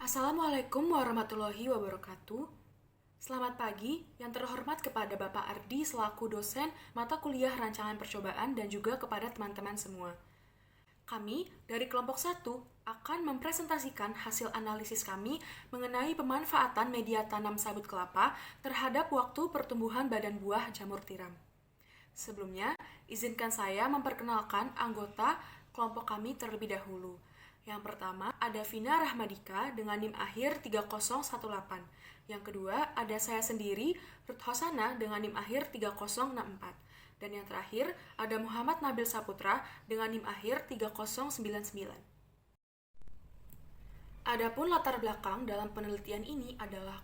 Assalamualaikum warahmatullahi wabarakatuh. Selamat pagi yang terhormat kepada Bapak Ardi selaku dosen mata kuliah rancangan percobaan dan juga kepada teman-teman semua. Kami dari kelompok 1 akan mempresentasikan hasil analisis kami mengenai pemanfaatan media tanam sabut kelapa terhadap waktu pertumbuhan badan buah jamur tiram. Sebelumnya, izinkan saya memperkenalkan anggota kelompok kami terlebih dahulu. Yang pertama ada Vina Rahmadika dengan NIM akhir 3018. Yang kedua ada saya sendiri, Ruth Hosana dengan NIM akhir 3064. Dan yang terakhir ada Muhammad Nabil Saputra dengan NIM akhir 3099. Adapun latar belakang dalam penelitian ini adalah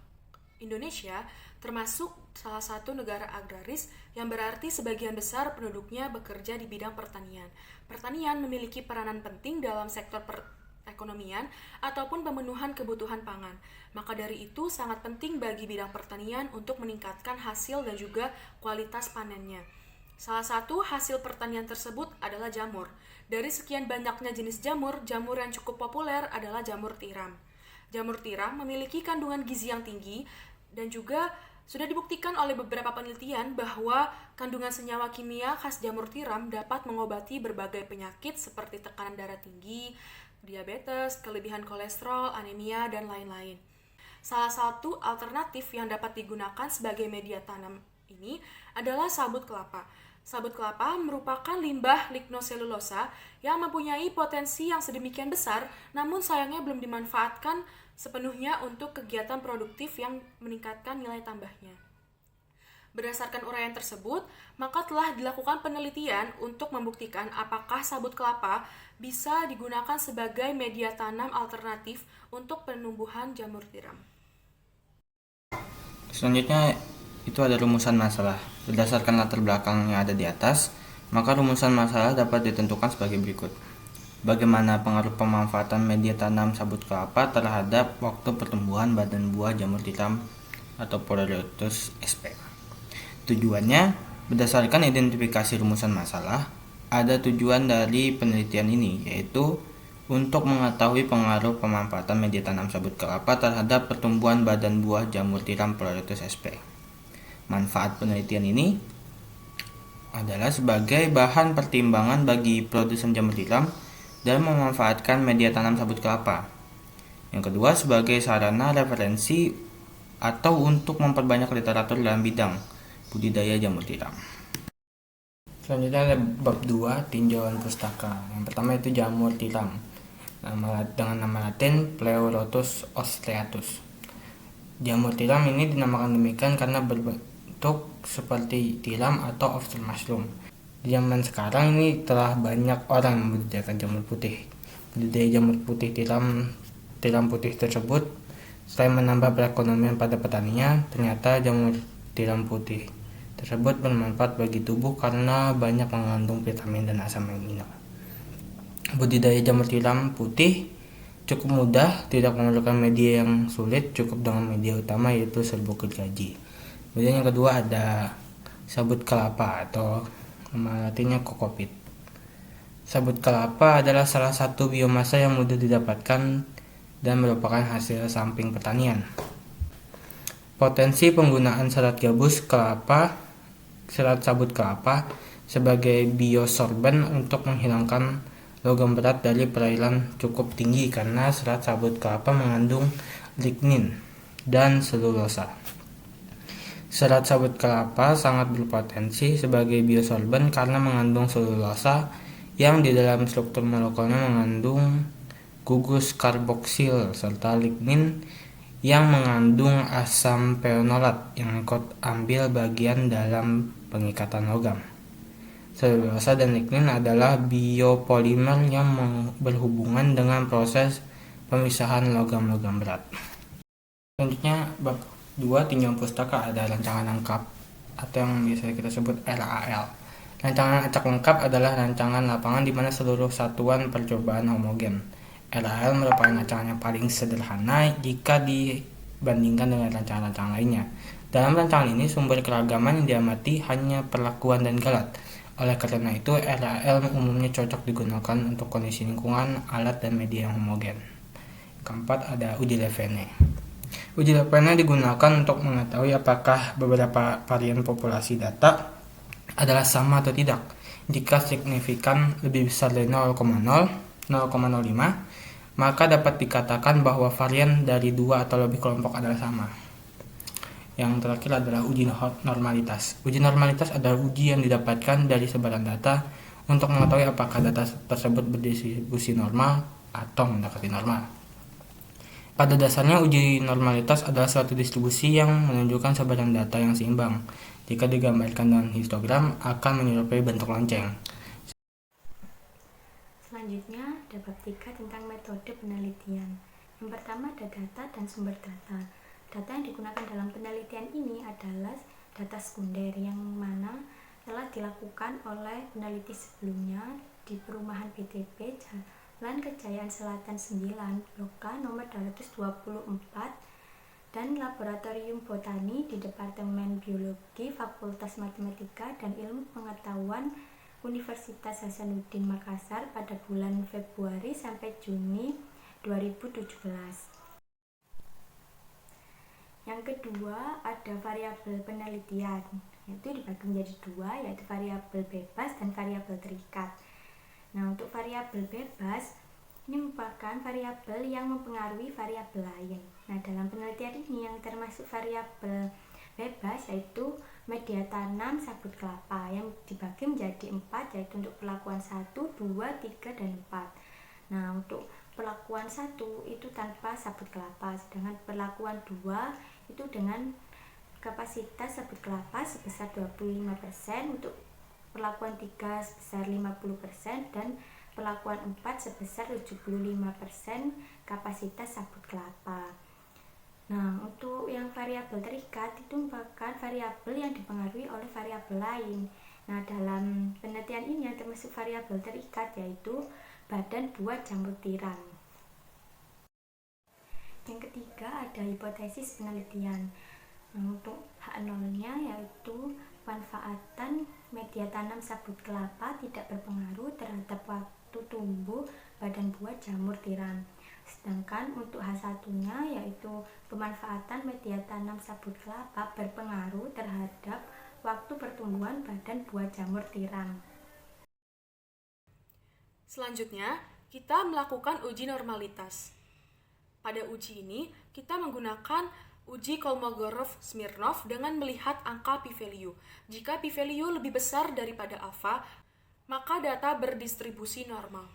Indonesia termasuk salah satu negara agraris yang berarti sebagian besar penduduknya bekerja di bidang pertanian. Pertanian memiliki peranan penting dalam sektor perekonomian ataupun pemenuhan kebutuhan pangan. Maka dari itu sangat penting bagi bidang pertanian untuk meningkatkan hasil dan juga kualitas panennya. Salah satu hasil pertanian tersebut adalah jamur. Dari sekian banyaknya jenis jamur, jamur yang cukup populer adalah jamur tiram. Jamur tiram memiliki kandungan gizi yang tinggi dan juga sudah dibuktikan oleh beberapa penelitian bahwa kandungan senyawa kimia khas jamur tiram dapat mengobati berbagai penyakit seperti tekanan darah tinggi, diabetes, kelebihan kolesterol, anemia, dan lain-lain. Salah satu alternatif yang dapat digunakan sebagai media tanam ini adalah sabut kelapa. Sabut kelapa merupakan limbah lignoselulosa yang mempunyai potensi yang sedemikian besar, namun sayangnya belum dimanfaatkan sepenuhnya untuk kegiatan produktif yang meningkatkan nilai tambahnya. Berdasarkan uraian tersebut, maka telah dilakukan penelitian untuk membuktikan apakah sabut kelapa bisa digunakan sebagai media tanam alternatif untuk penumbuhan jamur tiram. Selanjutnya itu ada rumusan masalah. Berdasarkan latar belakang yang ada di atas, maka rumusan masalah dapat ditentukan sebagai berikut. Bagaimana pengaruh pemanfaatan media tanam sabut kelapa terhadap waktu pertumbuhan badan buah jamur tiram atau Phalaenopsis sp. Tujuannya, berdasarkan identifikasi rumusan masalah, ada tujuan dari penelitian ini, yaitu untuk mengetahui pengaruh pemanfaatan media tanam sabut kelapa terhadap pertumbuhan badan buah jamur tiram Phalaenopsis sp. Manfaat penelitian ini adalah sebagai bahan pertimbangan bagi produsen jamur tiram dalam memanfaatkan media tanam sabut kelapa. Yang kedua, sebagai sarana referensi atau untuk memperbanyak literatur dalam bidang budidaya jamur tiram. Selanjutnya ada bab 2, tinjauan pustaka. Yang pertama itu jamur tiram. Dengan nama latin Pleurotus ostreatus. Jamur tiram ini dinamakan demikian karena berbentuk seperti tiram atau oyster mushroom. Di zaman sekarang ini telah banyak orang membudidayakan jamur putih. Budidaya jamur putih tiram putih tersebut selain menambah perekonomian pada petaninya, ternyata jamur tiram putih tersebut bermanfaat bagi tubuh karena banyak mengandung vitamin dan asam amino. Budidaya jamur tiram putih cukup mudah, tidak memerlukan media yang sulit, cukup dengan media utama yaitu serbuk gergaji. Kemudian yang kedua ada sabut kelapa atau nama latinnya kokopit. Sabut kelapa adalah salah satu biomasa yang mudah didapatkan dan merupakan hasil samping pertanian. Potensi penggunaan serat sabut kelapa sebagai biosorben untuk menghilangkan logam berat dari perairan cukup tinggi karena serat sabut kelapa mengandung lignin dan selulosa. Serat sabut kelapa sangat berpotensi sebagai biosorben karena mengandung selulosa yang di dalam struktur molekulnya mengandung gugus karboksil serta lignin yang mengandung asam phenolat yang ikut ambil bagian dalam pengikatan logam. Selulosa dan lignin adalah biopolimer yang berhubungan dengan proses pemisahan logam-logam berat. Selanjutnya bab 2, tinjauan pustaka, ada rancangan lengkap atau yang biasa kita sebut RAL. Rancangan acak lengkap adalah rancangan lapangan di mana seluruh satuan percobaan homogen. RAL merupakan rancangan yang paling sederhana jika dibandingkan dengan rancangan-rancangan lainnya. Dalam rancangan ini sumber keragaman yang diamati hanya perlakuan dan galat. Oleh karena itu, RAL umumnya cocok digunakan untuk kondisi lingkungan, alat, dan media yang homogen. Keempat ada uji Levene. Uji Levene digunakan untuk mengetahui apakah beberapa varian populasi data adalah sama atau tidak. Jika signifikan lebih besar dari 0,05, maka dapat dikatakan bahwa varian dari dua atau lebih kelompok adalah sama. Yang terakhir adalah uji normalitas. Uji normalitas adalah uji yang didapatkan dari sebaran data untuk mengetahui apakah data tersebut berdistribusi normal atau mendekati normal. Pada dasarnya, uji normalitas adalah suatu distribusi yang menunjukkan sebaran data yang seimbang. Jika digambarkan dengan histogram, akan menyerupai bentuk lonceng. Selanjutnya, ada bab 3 tentang metode penelitian. Yang pertama ada data dan sumber data. Data yang digunakan dalam penelitian ini adalah data sekunder yang mana telah dilakukan oleh peneliti sebelumnya di perumahan BTP Jalan Kejayaan Selatan 9, Blok K nomor 224 dan Laboratorium Botani di Departemen Biologi Fakultas Matematika dan Ilmu Pengetahuan Universitas Hasanuddin Makassar pada bulan Februari sampai Juni 2017. Yang kedua ada variabel penelitian, yaitu dibagi menjadi dua, yaitu variabel bebas dan variabel terikat. Nah, untuk variabel bebas ini merupakan variabel yang mempengaruhi variabel lain. Nah, dalam penelitian ini yang termasuk variabel bebas yaitu media tanam sabut kelapa yang dibagi menjadi 4, yaitu untuk perlakuan 1, 2, 3, dan 4. Nah, untuk perlakuan 1 itu tanpa sabut kelapa, sedangkan perlakuan 2 itu dengan kapasitas sabut kelapa sebesar 25%, untuk perlakuan 3 sebesar 50%, dan perlakuan 4 sebesar 75% kapasitas sabut kelapa. Nah, untuk yang variabel terikat itu merupakan variabel yang dipengaruhi oleh variabel lain. Nah, dalam penelitian ini yang termasuk variabel terikat yaitu badan buah jamur tiram. Yang ketiga ada hipotesis penelitian. Nah, untuk H0-nya yaitu manfaatan media tanam sabut kelapa tidak berpengaruh terhadap waktu tumbuh badan buah jamur tiram. Sedangkan untuk H1-nya yaitu pemanfaatan media tanam sabut kelapa berpengaruh terhadap waktu pertumbuhan badan buah jamur tiram. Selanjutnya, kita melakukan uji normalitas. Pada uji ini, kita menggunakan uji Kolmogorov-Smirnov dengan melihat angka p-value. Jika p-value lebih besar daripada alfa, maka data berdistribusi normal.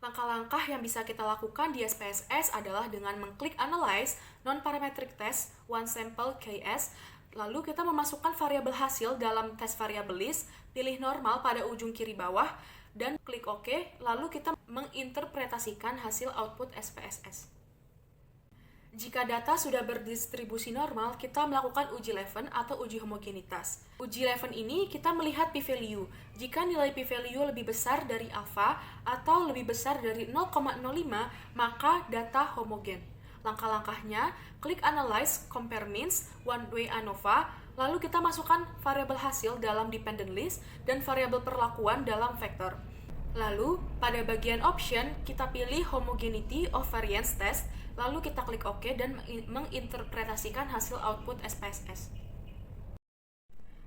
Langkah-langkah yang bisa kita lakukan di SPSS adalah dengan mengklik Analyze Non-Parametric Test One Sample KS, lalu kita memasukkan variabel hasil dalam tes variabel list, pilih normal pada ujung kiri bawah, dan klik OK, lalu kita menginterpretasikan hasil output SPSS. Jika data sudah berdistribusi normal, kita melakukan uji Leven atau uji homogenitas. Uji Leven ini kita melihat p-value. Jika nilai p-value lebih besar dari alfa atau lebih besar dari 0,05, maka data homogen. Langkah-langkahnya, klik Analyze Compare Means One Way ANOVA, lalu kita masukkan variabel hasil dalam dependent list dan variabel perlakuan dalam vektor. Lalu, pada bagian option, kita pilih Homogeneity of Variance Test, lalu kita klik OK dan menginterpretasikan hasil output SPSS.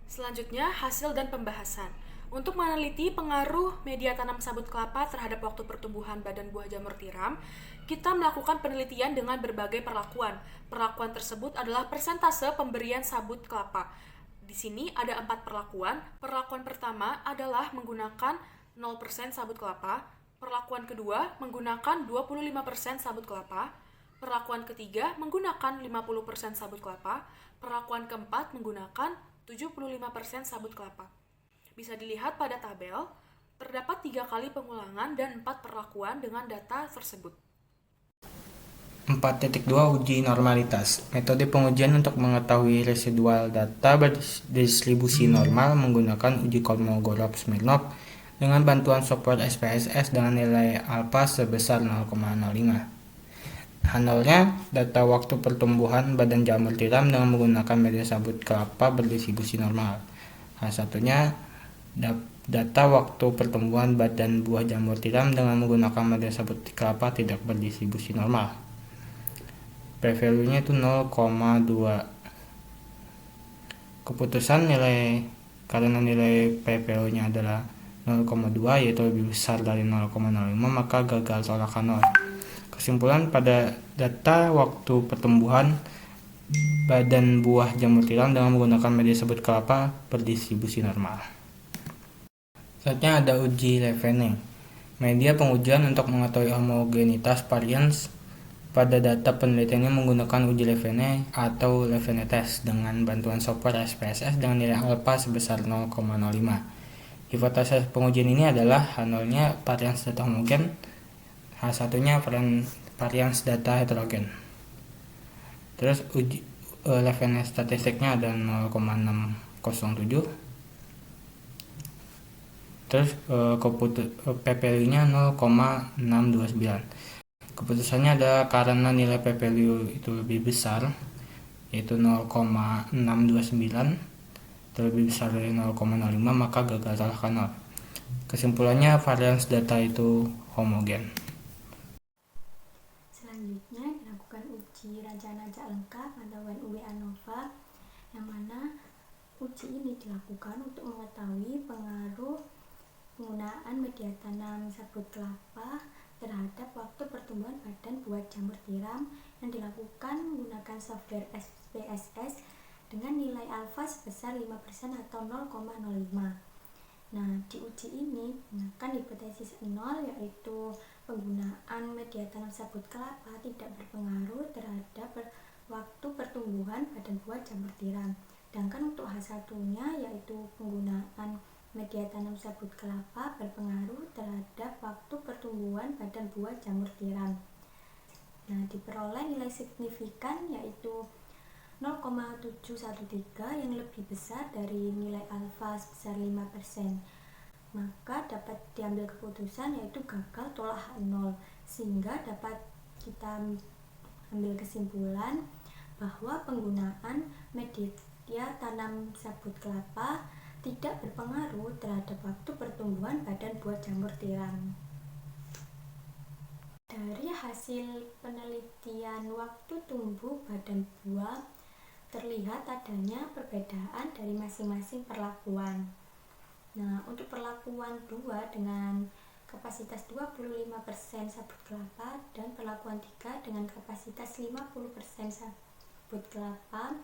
Selanjutnya, hasil dan pembahasan. Untuk meneliti pengaruh media tanam sabut kelapa terhadap waktu pertumbuhan badan buah jamur tiram, kita melakukan penelitian dengan berbagai perlakuan. Perlakuan tersebut adalah persentase pemberian sabut kelapa. Di sini ada 4 perlakuan. Perlakuan pertama adalah menggunakan 0% sabut kelapa. Perlakuan kedua menggunakan 25% sabut kelapa. Perlakuan ketiga menggunakan 50% sabut kelapa. Perlakuan keempat menggunakan 75% sabut kelapa. Bisa dilihat pada tabel, terdapat 3 kali pengulangan dan 4 perlakuan dengan data tersebut. 4.2 Uji normalitas. Metode pengujian untuk mengetahui residual data berdistribusi normal menggunakan uji Kolmogorov-Smirnov dengan bantuan software SPSS dengan nilai alfa sebesar 0,05. H0-nya data waktu pertumbuhan badan jamur tiram dengan menggunakan media sabut kelapa berdistribusi normal. H1-nya data waktu pertumbuhan badan buah jamur tiram dengan menggunakan media sabut kelapa tidak berdistribusi normal. P-value-nya itu 0,2. Keputusan nilai karena nilai P-value-nya adalah 0,2 yaitu lebih besar dari 0,05 maka gagal tolak nol. Kesimpulan, pada data waktu pertumbuhan badan buah jamur tiram dengan menggunakan media sabut kelapa berdistribusi normal. Selanjutnya ada uji Levene. Media pengujian untuk mengetahui homogenitas varians pada data penelitiannya menggunakan uji Levene atau Levene test dengan bantuan software SPSS dengan nilai alfa sebesar 0,05. Hipotesis pengujian ini adalah H0-nya varians data homogen, H1-nya varians data heterogen. Terus uji Levene statistiknya ada 0,607. Terus P-value-nya 0,629. Keputusannya adalah karena nilai P-value itu lebih besar, yaitu 0,629, lebih besar dari 0,05 maka gagal tolak nol. Kesimpulannya varians data itu homogen. Selanjutnya dilakukan uji rancangan lengkap atau UW ANOVA, yang mana uji ini dilakukan untuk mengetahui pengaruh penggunaan media tanam sabut kelapa terhadap waktu pertumbuhan badan buah jamur tiram yang dilakukan menggunakan software SPSS dengan nilai alfa sebesar 5% atau 0,05. Nah, di uji ini menggunakan hipotesis 0, yaitu penggunaan media tanam sabut kelapa tidak berpengaruh terhadap waktu pertumbuhan badan buah jamur tiram. Sedangkan untuk H1-nya yaitu penggunaan media tanam sabut kelapa berpengaruh terhadap waktu pertumbuhan badan buah jamur tiram. Nah, diperoleh nilai signifikan yaitu 0,713 yang lebih besar dari nilai alfa sebesar 5%. Maka dapat diambil keputusan yaitu gagal tolak nol, sehingga dapat kita ambil kesimpulan bahwa penggunaan media tanam sabut kelapa tidak berpengaruh terhadap waktu pertumbuhan badan buah jamur tiram. Dari hasil penelitian waktu tumbuh badan buah, terlihat adanya perbedaan dari masing-masing perlakuan. Nah, untuk perlakuan 2 dengan kapasitas 25% sabut kelapa dan perlakuan 3 dengan kapasitas 50% sabut kelapa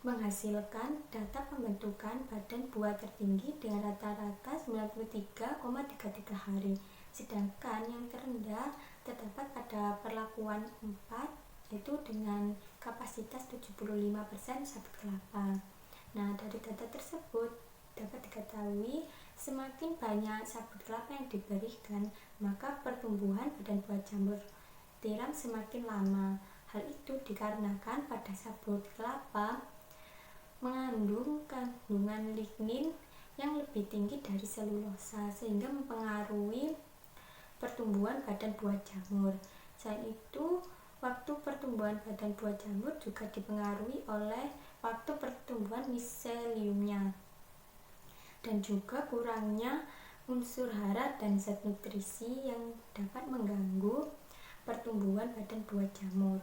menghasilkan data pembentukan badan buah tertinggi dengan rata-rata 93,33 hari, sedangkan yang terendah terdapat pada perlakuan 4 yaitu dengan kapasitas 75% sabut kelapa. Nah, dari data tersebut dapat diketahui semakin banyak sabut kelapa yang diberikan, maka pertumbuhan badan buah jamur tiram semakin lama. Hal itu dikarenakan pada sabut kelapa mengandung kandungan lignin yang lebih tinggi dari selulosa sehingga mempengaruhi pertumbuhan badan buah jamur. Selain itu, waktu pertumbuhan badan buah jamur juga dipengaruhi oleh waktu pertumbuhan miseliumnya dan juga kurangnya unsur hara dan zat nutrisi yang dapat mengganggu pertumbuhan badan buah jamur.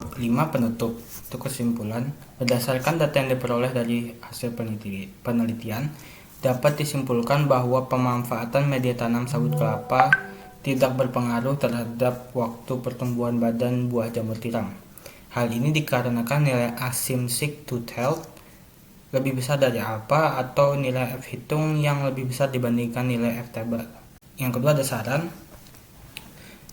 5. Penutup. Untuk kesimpulan, berdasarkan data yang diperoleh dari hasil penelitian, dapat disimpulkan bahwa pemanfaatan media tanam sabut kelapa tidak berpengaruh terhadap waktu pertumbuhan badan buah jamur tiram. Hal ini dikarenakan nilai asymptotic lebih besar dari alfa atau nilai F hitung yang lebih besar dibandingkan nilai F table. Yang kedua ada saran.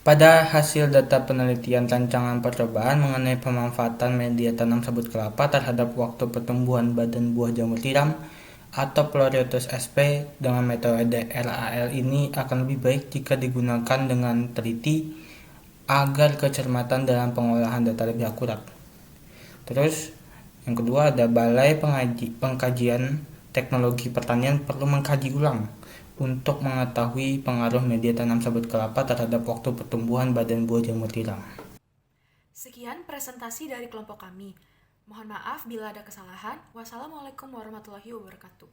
Pada hasil data penelitian rancangan percobaan mengenai pemanfaatan media tanam sabut kelapa terhadap waktu pertumbuhan badan buah jamur tiram atau Pleurotus sp dengan metode RAL ini akan lebih baik jika digunakan dengan teliti agar kecermatan dalam pengolahan data lebih akurat. Terus yang kedua ada Balai Pengkajian Teknologi Pertanian perlu mengkaji ulang untuk mengetahui pengaruh media tanam sabut kelapa terhadap waktu pertumbuhan badan buah jamur tiram. Sekian presentasi dari kelompok kami. Mohon maaf bila ada kesalahan. Wassalamualaikum warahmatullahi wabarakatuh.